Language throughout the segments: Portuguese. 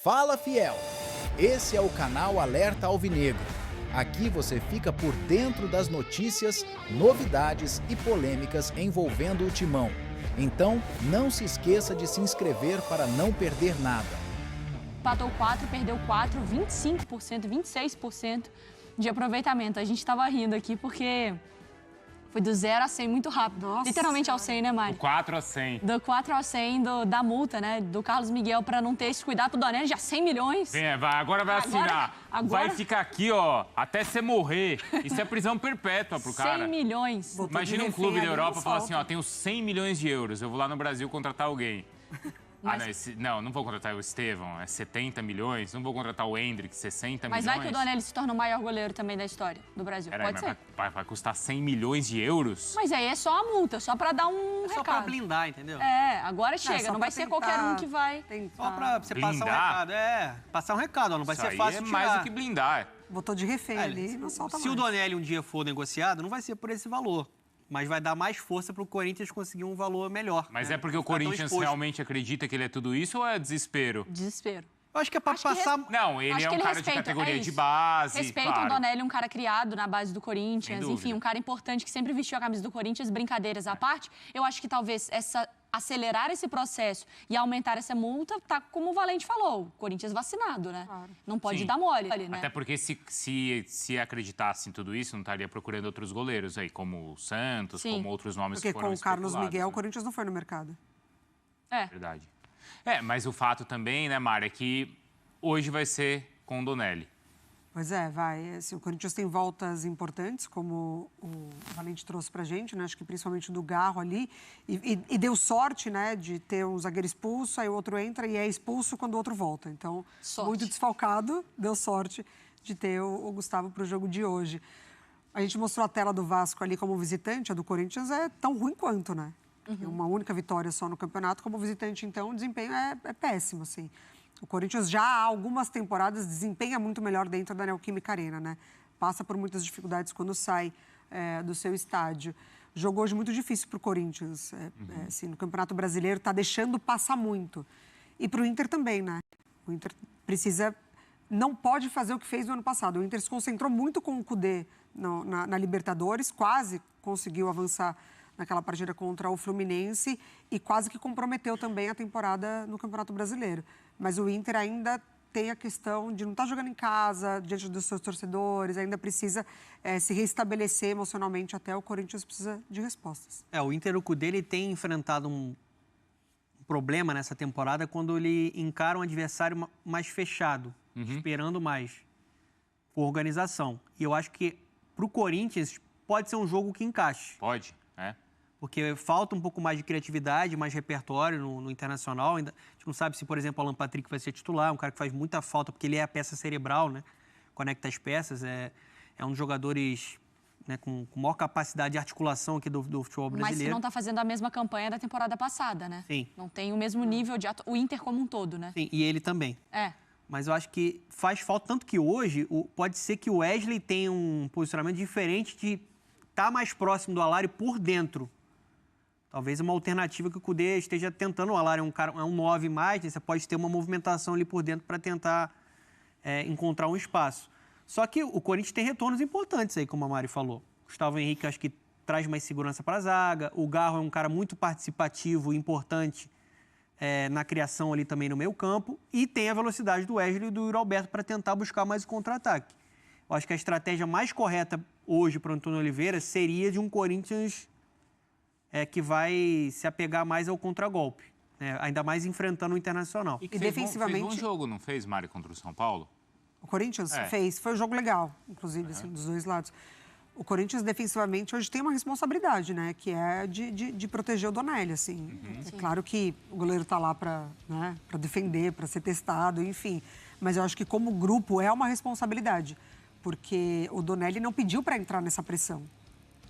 Fala Fiel! Esse é o canal Alerta Alvinegro. Aqui você fica por dentro das notícias, novidades e polêmicas envolvendo o Timão. Então, não se esqueça de se inscrever para não perder nada. Empatou 4, perdeu 4, 25%, 26% de aproveitamento. A gente estava rindo aqui porque foi do 0 a 100 muito rápido. Nossa. Literalmente ao 100, né, Mari? Do 4 a 100. Do 4 ao 100 da multa, né? Do Carlos Miguel para não ter esse cuidado pro Donelli, já 100 milhões. Agora vai assinar. Agora- Vai ficar aqui, ó, até você morrer. Isso é prisão perpétua pro cara. 100 milhões. Botou Imagina de um clube refém da ali, Europa não falar solta. assim, ó, tenho 100 milhões de euros, eu vou lá no Brasil contratar alguém. Mas- Não vou contratar o Estevão, é 70 milhões. Não vou contratar o Endrick, 60 Mas milhões. vai que o Donelli se torna o maior goleiro também da história do Brasil. Peraí, Pode mas ser. vai custar 100 milhões de euros? Mas aí é só a multa, só para dar um Só pra recado. blindar, entendeu? É, agora chega, só não vai pra ser qualquer um que vai. Só pra você passar um Blindar? recado. Passar um recado, ó, não vai Isso ser aí fácil é de mais tirar. do que blindar. Botou de refém ali, não solta Se o mais. Donelli um dia for negociado, não vai ser por esse valor. Mas vai dar mais força pro Corinthians conseguir um valor melhor. Mas né? é porque o Não ficar tão Corinthians exposto. realmente acredita que ele é tudo isso ou é desespero? Desespero. Eu acho que é pra Acho que passar... Não, ele Acho é que um ele cara respeita, de categoria é de isso. base, Respeita claro. o Donelli, um cara criado na base do Sem Corinthians, dúvida. enfim, um cara importante que sempre vestiu a camisa do Corinthians, brincadeiras à parte. Eu acho que talvez acelerar esse processo e aumentar essa multa tá como o Valente falou, o Corinthians vacinado, né? Claro. Não pode Sim. dar mole, né? Até porque se acreditasse em tudo isso, não estaria procurando outros goleiros aí, como o Santos, Sim. como outros nomes Porque que foram com o Carlos especulados, Miguel, o né? Corinthians não foi no mercado. É. Verdade. Mas o fato também, né, Mara, é que hoje vai ser com o Donelli. Pois é, vai. Assim, o Corinthians tem voltas importantes, como o Valente trouxe pra gente, né? Acho que principalmente do Garro ali. E deu sorte, né, de ter um zagueiro expulso, aí o outro entra e é expulso quando o outro volta. Então, Sorte. muito desfalcado, deu sorte de ter o Gustavo pro jogo de hoje. A gente mostrou a tela do Vasco ali como visitante, a do Corinthians é tão ruim quanto, né? Uma única vitória só no campeonato, como visitante, então, o desempenho é péssimo, assim. O Corinthians já há algumas temporadas desempenha muito melhor dentro da Neoquímica Arena, né? Passa por muitas dificuldades quando sai do seu estádio. Jogo hoje muito difícil para o Corinthians. Assim, no Campeonato Brasileiro está deixando passar muito. E para o Inter também, né? O Inter não pode fazer o que fez no ano passado. O Inter se concentrou muito com o Cudê na Libertadores, quase conseguiu avançar naquela partida contra o Fluminense e quase que comprometeu também a temporada no Campeonato Brasileiro. Mas o Inter ainda tem a questão de não estar jogando em casa, diante dos seus torcedores, ainda precisa se restabelecer emocionalmente, até o Corinthians precisa de respostas. O Inter, o Cudê, ele tem enfrentado um problema nessa temporada quando ele encara um adversário mais fechado, esperando mais, com organização. E eu acho que para o Corinthians pode ser um jogo que encaixe. Pode, Porque falta um pouco mais de criatividade, mais repertório no Internacional. Ainda, a gente não sabe se, por exemplo, o Alan Patrick vai ser titular, um cara que faz muita falta, porque ele é a peça cerebral, né? Conecta as peças, é um dos jogadores, né, com maior capacidade de articulação aqui do futebol Mas brasileiro. que não está fazendo a mesma campanha da temporada passada, né? Sim. Não tem o mesmo nível de o Inter como um todo, né? Sim, e ele também. Mas eu acho que faz falta, tanto que hoje pode ser que o Wesley tenha um posicionamento diferente de estar mais próximo do Alário por dentro. Talvez uma alternativa que o Cudê esteja tentando. O Alário é um 9 mais, né? Você pode ter uma movimentação ali por dentro para tentar encontrar um espaço. Só que o Corinthians tem retornos importantes aí, como a Mari falou. Gustavo Henrique, acho que traz mais segurança para a zaga. O Garro é um cara muito participativo e importante na criação ali também no meio campo. E tem a velocidade do Wesley e do Yuri Alberto para tentar buscar mais o contra-ataque. Eu acho que a estratégia mais correta hoje para o Antônio Oliveira seria de um Corinthians que vai se apegar mais ao contragolpe, né? Ainda mais enfrentando o Internacional. E que E fez defensivamente- fez um jogo, não fez, Mário, contra o São Paulo? O Corinthians fez, foi um jogo legal, inclusive, assim, dos dois lados. O Corinthians, defensivamente, hoje tem uma responsabilidade, né? Que é de proteger o Donelli, assim. É claro que o goleiro está lá para defender, para ser testado, enfim. Mas eu acho que, como grupo, é uma responsabilidade. Porque o Donelli não pediu para entrar nessa pressão.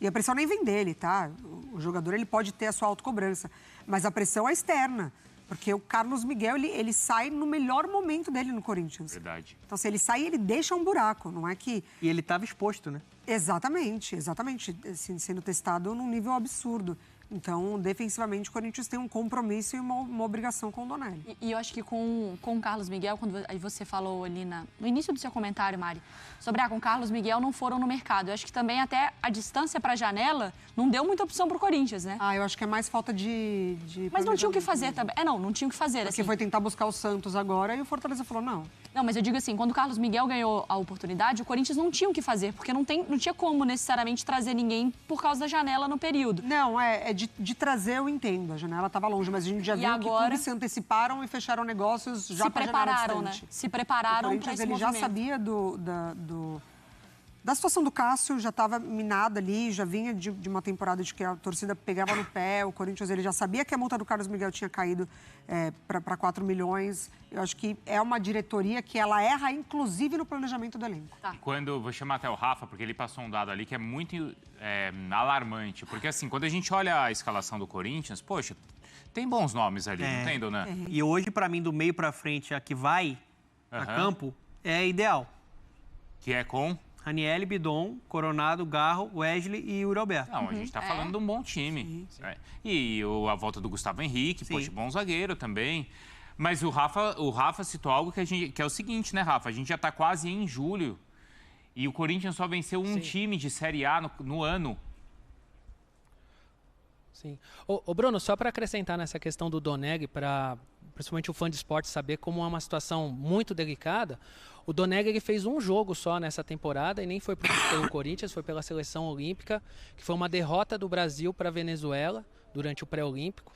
E a pressão nem vem dele, tá? O jogador, ele pode ter a sua autocobrança. Mas a pressão é externa. Porque o Carlos Miguel, ele sai no melhor momento dele no Corinthians. Verdade. Então, se ele sai, ele deixa um buraco. Não é que... E ele estava exposto, né? Exatamente. Assim, sendo testado num nível absurdo. Então, defensivamente, o Corinthians tem um compromisso e uma obrigação com o Donelli. E eu acho que com o Carlos Miguel, quando aí você falou ali no início do seu comentário, Mari, sobre com o Carlos Miguel não foram no mercado. Eu acho que também até a distância para a janela não deu muita opção para o Corinthians, né? Eu acho que é mais falta de mas não tinha o que fazer também. Não tinha o que fazer. Porque assim. foi tentar buscar o Santos agora e o Fortaleza falou não. Não, mas eu digo assim, quando o Carlos Miguel ganhou a oportunidade, o Corinthians não tinha o que fazer, porque não tinha como necessariamente trazer ninguém por causa da janela no período. Não, de trazer eu entendo, a janela estava longe, mas a gente já viu que clubes se anteciparam e fecharam negócios já para a janela distante. Né? Se prepararam para esse ele movimento. já sabia da situação do Cássio, já estava minada ali, já vinha de uma temporada de que a torcida pegava no pé, o Corinthians ele já sabia que a multa do Carlos Miguel tinha caído para 4 milhões. Eu acho que é uma diretoria que ela erra, inclusive, no planejamento do elenco. Tá. Vou chamar até o Rafa, porque ele passou um dado ali que é muito alarmante. Porque, assim, quando a gente olha a escalação do Corinthians, poxa, tem bons nomes ali, não tem, Dona? E hoje, para mim, do meio para frente, a que vai a campo, é ideal. Que é com... Ranieri, Bidon, Coronado, Garro, Wesley e Yuri Alberto. Não, a gente está falando de um bom time. Sim. E a volta do Gustavo Henrique, poxa, bom zagueiro também. Mas o Rafa citou algo que é o seguinte, né, Rafa? A gente já está quase em julho e o Corinthians só venceu um time de Série A no ano. Sim. Ô Bruno, só para acrescentar nessa questão do Donegg, para principalmente o fã de esporte saber como é uma situação muito delicada, o Donegg ele fez um jogo só nessa temporada e nem foi pelo Corinthians, foi pela seleção olímpica, que foi uma derrota do Brasil para a Venezuela durante o pré-olímpico.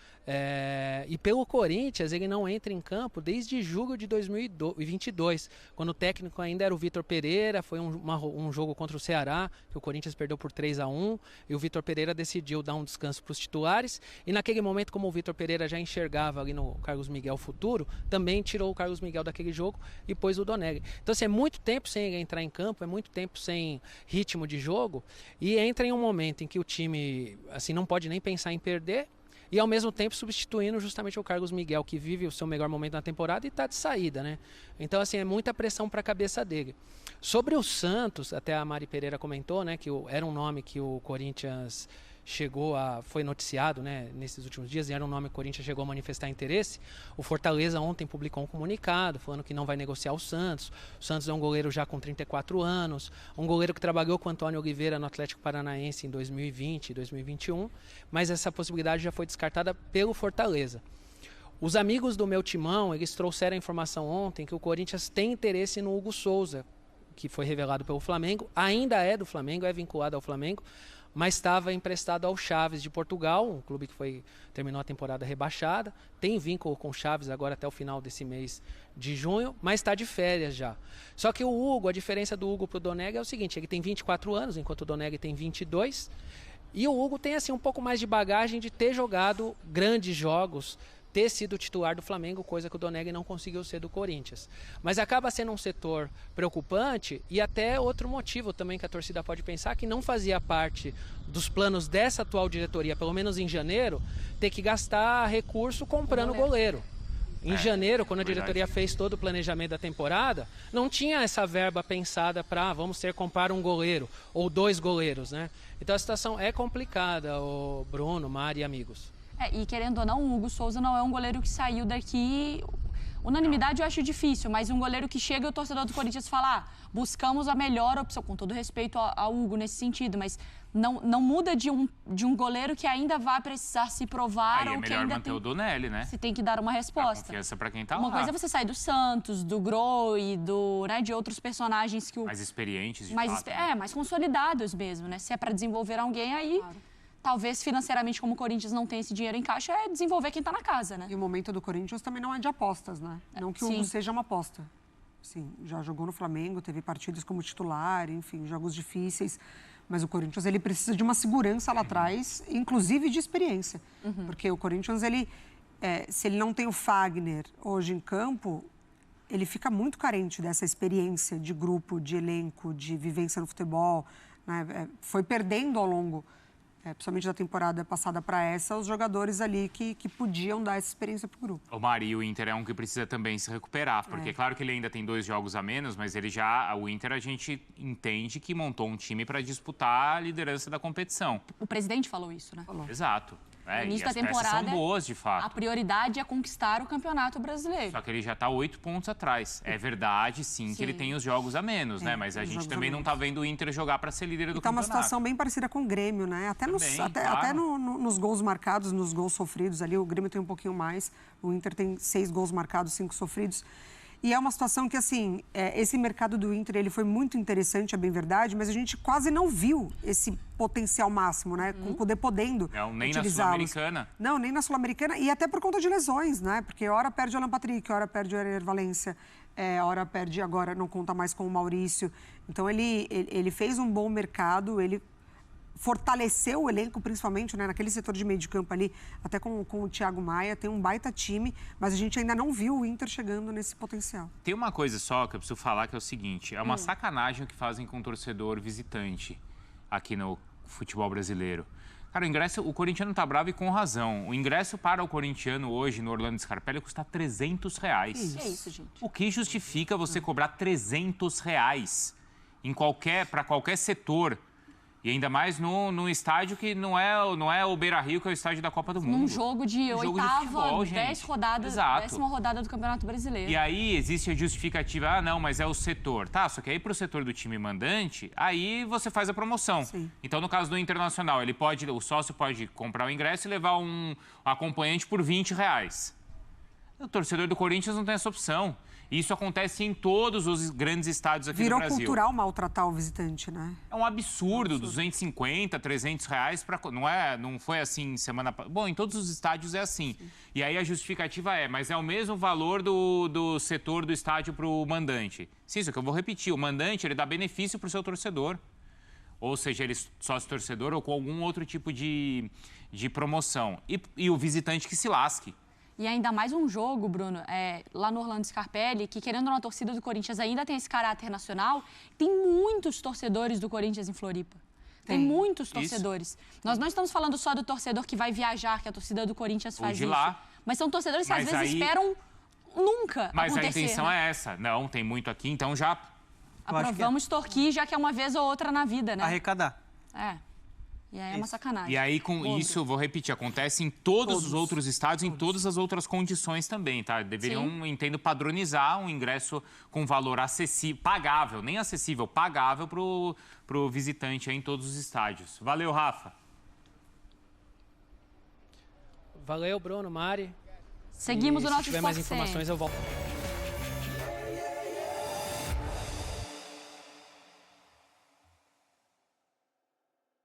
E pelo Corinthians, ele não entra em campo desde julho de 2022, quando o técnico ainda era o Vitor Pereira. Foi um jogo contra o Ceará, que o Corinthians perdeu por 3-1, e o Vitor Pereira decidiu dar um descanso para os titulares. E naquele momento, como o Vitor Pereira já enxergava ali no Carlos Miguel futuro, também tirou o Carlos Miguel daquele jogo e pôs o Donegg. Então, assim, é muito tempo sem ele entrar em campo, é muito tempo sem ritmo de jogo, e entra em um momento em que o time assim, não pode nem pensar em perder, e ao mesmo tempo substituindo justamente o Carlos Miguel, que vive o seu melhor momento na temporada e está de saída, né? Então, assim, é muita pressão para a cabeça dele. Sobre o Santos, até a Mari Pereira comentou, né, que era um nome que o Corinthians foi noticiado, né, nesses últimos dias, e era um nome que o Corinthians chegou a manifestar interesse. O Fortaleza ontem publicou um comunicado falando que não vai negociar o Santos. O Santos é um goleiro já com 34 anos, um goleiro que trabalhou com o Antônio Oliveira no Atlético Paranaense em 2020 e 2021, mas essa possibilidade já foi descartada pelo Fortaleza. Os amigos do meu timão, eles trouxeram a informação ontem que o Corinthians tem interesse no Hugo Souza, que foi revelado pelo Flamengo, ainda é do Flamengo, é vinculado ao Flamengo, mas estava emprestado ao Chaves de Portugal, um clube que terminou a temporada rebaixada, tem vínculo com o Chaves agora até o final desse mês de junho, mas está de férias já. Só que o Hugo, a diferença do Hugo para o Donegg é o seguinte, ele tem 24 anos, enquanto o Donegg tem 22, e o Hugo tem assim um pouco mais de bagagem de ter jogado grandes jogos, ter sido titular do Flamengo, coisa que o Donegg não conseguiu ser do Corinthians. Mas acaba sendo um setor preocupante e até outro motivo também que a torcida pode pensar, que não fazia parte dos planos dessa atual diretoria, pelo menos em janeiro, ter que gastar recurso comprando goleiro. Em janeiro, quando a diretoria fez todo o planejamento da temporada, não tinha essa verba pensada para comprar um goleiro ou 2 goleiros, né? Então a situação é complicada, o Bruno, Mari e amigos. E querendo ou não, o Hugo Souza não é um goleiro que saiu daqui... Unanimidade eu acho difícil, mas um goleiro que chega e o torcedor do Corinthians fala, buscamos a melhor opção, com todo respeito ao Hugo nesse sentido, mas não muda de um goleiro que ainda vai precisar se provar. Aí ou é que melhor ainda manter o Donelli, né? Você tem que dar uma resposta. Confiança para quem tá lá. Uma coisa é você sair do Santos, do Groi, de outros personagens que mais experientes, de mais, fato. Né? Mais consolidados mesmo, né? Se é para desenvolver alguém, aí... Claro. Talvez financeiramente, como o Corinthians não tem esse dinheiro em caixa, é desenvolver quem está na casa, né? E o momento do Corinthians também não é de apostas, né? Não que o Hugo seja uma aposta. Sim, já jogou no Flamengo, teve partidas como titular, enfim, jogos difíceis. Mas o Corinthians, ele precisa de uma segurança lá atrás, inclusive de experiência. Porque o Corinthians, se ele não tem o Fagner hoje em campo, ele fica muito carente dessa experiência de grupo, de elenco, de vivência no futebol, né? Foi perdendo ao longo... principalmente da temporada passada para essa, os jogadores ali que podiam dar essa experiência para o grupo. O Mari, o Inter é um que precisa também se recuperar, porque claro que ele ainda tem 2 jogos a menos, mas o Inter a gente entende que montou um time para disputar a liderança da competição. O presidente falou isso, né? Exato. No início da as peças temporada, são boas, de fato. a prioridade é conquistar o Campeonato Brasileiro. Só que ele já está 8 pontos atrás. É verdade, sim, que ele tem os jogos a menos, né? Mas a gente também não está vendo o Inter jogar para ser líder do campeonato. Tá uma situação bem parecida com o Grêmio, né? Até nos gols marcados, nos gols sofridos ali, o Grêmio tem um pouquinho mais. O Inter tem 6 gols marcados, 5 sofridos. E é uma situação que, assim, esse mercado do Inter, ele foi muito interessante, é bem verdade, mas a gente quase não viu esse potencial máximo, né? Com o poder podendo Não, nem na utilizá-los. Sul-Americana. Não, nem na Sul-Americana. E até por conta de lesões, né? Porque hora perde o Alan Patrick, hora perde o Ener Valencia, hora perde agora, não conta mais com o Maurício. Então, ele fez um bom mercado, ele fortaleceu o elenco, principalmente, né, naquele setor de meio de campo ali, até com o Thiago Maia, tem um baita time, mas a gente ainda não viu o Inter chegando nesse potencial. Tem uma coisa só que eu preciso falar, que é o seguinte, é uma sacanagem o que fazem com o torcedor visitante aqui no futebol brasileiro. Cara, o corintiano tá bravo e com razão. O ingresso para o corintiano hoje no Orlando Scarpelli custa R$300. Que é isso, gente? O que justifica você cobrar R$300 para qualquer setor? E ainda mais num estádio que não é o Beira-Rio, que é o estádio da Copa do Mundo. Num jogo de oitava, 10ª rodada do Campeonato Brasileiro. E aí existe a justificativa, não, mas é o setor. Tá, só que aí pro setor do time mandante, aí você faz a promoção. Sim. Então, no caso do Internacional, o sócio pode comprar o ingresso e levar um acompanhante por R$20. O torcedor do Corinthians não tem essa opção. Isso acontece em todos os grandes estádios aqui do Brasil. Virou cultural maltratar o visitante, né? É um absurdo, 250, R$300 não foi assim semana... Bom, em todos os estádios é assim. Sim. E aí a justificativa mas é o mesmo valor do setor do estádio para o mandante. Sim, isso que eu vou repetir, o mandante ele dá benefício para o seu torcedor. Ou seja, ele sócio-torcedor ou com algum outro tipo de promoção. E o visitante que se lasque. E ainda mais um jogo, Bruno, lá no Orlando Scarpelli, que querendo ou não, a torcida do Corinthians ainda tem esse caráter nacional. Tem muitos torcedores do Corinthians em Floripa. Tem muitos torcedores. Isso. Nós não estamos falando só do torcedor que vai viajar, que a torcida do Corinthians faz isso. Mas são torcedores que às vezes esperam nunca Mas acontecer. A intenção é essa. Não, tem muito aqui, então já... Vamos extorquir, já que é uma vez ou outra na vida, né? Arrecadar. E aí é uma sacanagem. E aí, com isso, vou repetir, acontece em todos os outros estádios, em todas as outras condições também, tá? Deveriam, entendo, padronizar um ingresso com valor acessível, pagável, nem acessível, pagável pro visitante aí em todos os estádios. Valeu, Rafa. Valeu, Bruno, Mari. Seguimos o nosso Se tiver mais informações, eu volto.